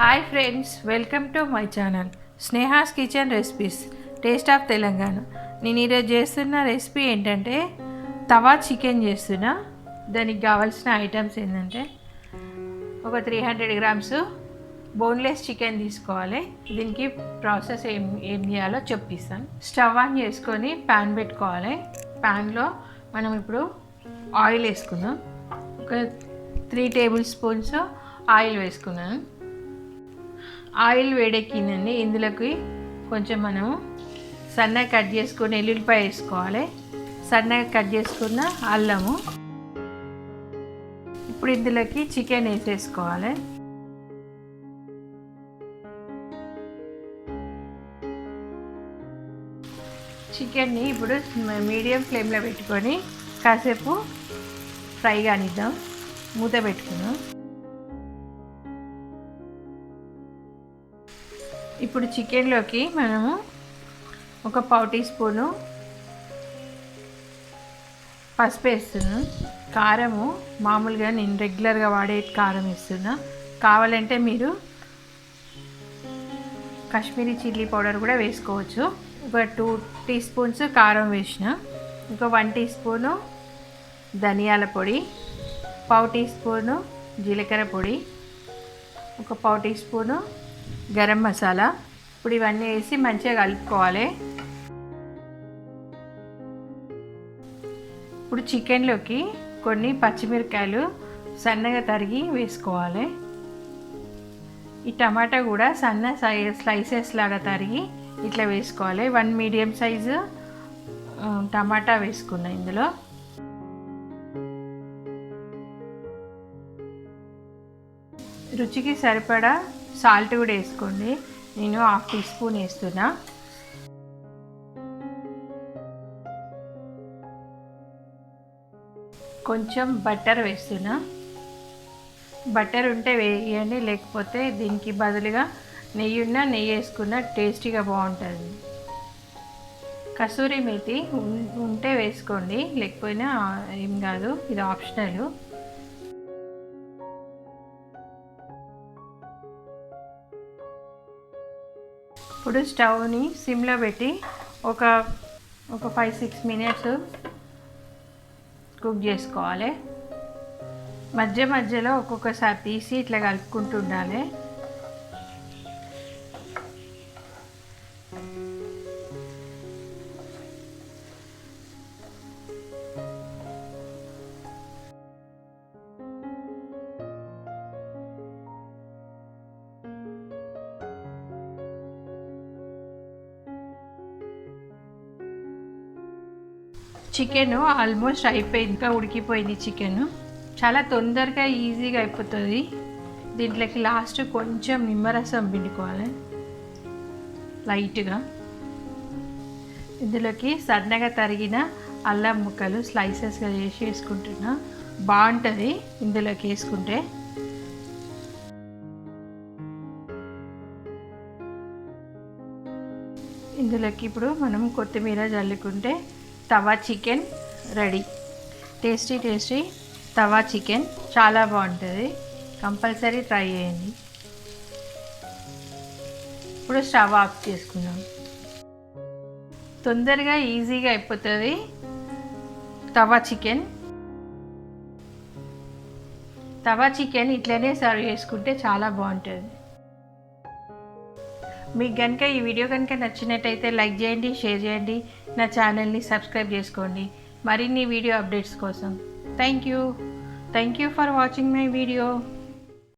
Hi friends, welcome to my channel Sneha's kitchen recipes taste of Telangana. నేను ఈరోజు చేస్తున్న recipe ఏంటంటే తవా చికెన్ చేస్తున్నా. దానికి కావాల్సిన ఐటమ్స్ ఏంటంటే ఒక 300 గ్రామ్స్ బోన్లెస్ చికెన్ తీసుకోవాలి. దీనికి ప్రాసెస్ ఏం చేయాలో చెప్పిస్తాను. స్టవ్ ఆన్ చేసుకొని ప్యాన్ పెట్టుకోవాలి. ప్యాన్లో మనం ఇప్పుడు ఆయిల్ వేసుకుందాం. ఒక 3 టేబుల్ స్పూన్స్ ఆయిల్ వేసుకున్నాను. ఆయిల్ వేడెక్కిందండి. ఇందులోకి కొంచెం మనము సన్నగా కట్ చేసుకుని ఎల్లుల్లిపాయ వేసుకోవాలి. సన్నగా కట్ చేసుకున్న అల్లము. ఇప్పుడు ఇందులోకి చికెన్ వేసేసుకోవాలి. చికెన్ని ఇప్పుడు మీడియం ఫ్లేమ్లో పెట్టుకొని కాసేపు ఫ్రై కానిద్దాం. మూత పెట్టుకుందాం. ఇప్పుడు చికెన్లోకి మనము ఒక 1/4 టీ స్పూను పసుపు వేస్తున్నాం. కారము మామూలుగా నేను రెగ్యులర్గా వాడే కారం వేస్తున్నా. కావాలంటే మీరు కాశ్మీరీ చిల్లీ పౌడర్ కూడా వేసుకోవచ్చు. ఒక 2 టీ స్పూన్స్ కారం వేసిన, ఇంకా 1 టీ స్పూను ధనియాల పొడి, 1/4 టీ స్పూను జీలకర్ర పొడి, ఒక 1/4 టీ స్పూను గరం మసాలా. ఇప్పుడు ఇవన్నీ వేసి మంచిగా కలుపుకోవాలి. ఇప్పుడు చికెన్లోకి కొన్ని పచ్చిమిరకాయలు సన్నగా తరిగి వేసుకోవాలి. ఈ టమాటా కూడా సన్న స్లైసెస్ లాగా తరిగి ఇట్లా వేసుకోవాలి. 1 మీడియం సైజు టమాటా వేసుకున్నా. ఇందులో రుచికి సరిపడా సాల్ట్ కూడా వేసుకోండి. నేను 1/2 టీ స్పూన్ వేస్తున్నా. కొంచెం బటర్ వేస్తున్నా. బటర్ ఉంటే వేయండి, లేకపోతే దీనికి బదులుగా నెయ్యి వేసుకున్న టేస్టీగా బాగుంటుంది. కసూరి మేతి ఉంటే వేసుకోండి, లేకపోయినా ఏం కాదు, ఇది ఆప్షనల్. ఇప్పుడు స్టవ్ని సిమ్లో పెట్టి ఒక 5-6 మినిట్స్ కుక్ చేసుకోవాలి. మధ్య మధ్యలో ఒక్కొక్కసారి తీసి ఇట్లా కలుపుకుంటూ ఉండాలి. చికెన్ ఆల్మోస్ట్ అయిపోయింది, ఇంకా ఉడికిపోయింది. చికెన్ చాలా తొందరగా ఈజీగా అయిపోతుంది. దీంట్లోకి లాస్ట్ కొంచెం నిమ్మరసం పిండుకోవాలి లైట్గా. ఇందులోకి సన్నగా తరిగిన అల్లం ముక్కలు స్లైసెస్గా చేసి వేసుకుంటున్నా. బాగుంటుంది ఇందులోకి వేసుకుంటే. ఇందులోకి ఇప్పుడు మనం కొత్తిమీర జల్లుకుంటే తవా చికెన్ రెడీ. టేస్టీ తవా చికెన్ చాలా బాగుంటుంది. కంపల్సరీ ట్రై చేయండి. ఇప్పుడు స్టవ్ ఆఫ్ చేసుకుందాం. తొందరగా ఈజీగా అయిపోతుంది తవా చికెన్. ఇట్లనే సర్వ్ చేసుకుంటే చాలా బాగుంటుంది. మీకు కనుక ఈ వీడియో కనుక నచ్చినట్టయితే లైక్ చేయండి, షేర్ చేయండి. నా ఛానల్ని సబ్స్క్రైబ్ చేసుకోండి మరిన్ని వీడియో అప్డేట్స్ కోసం. Thank you for watching my video.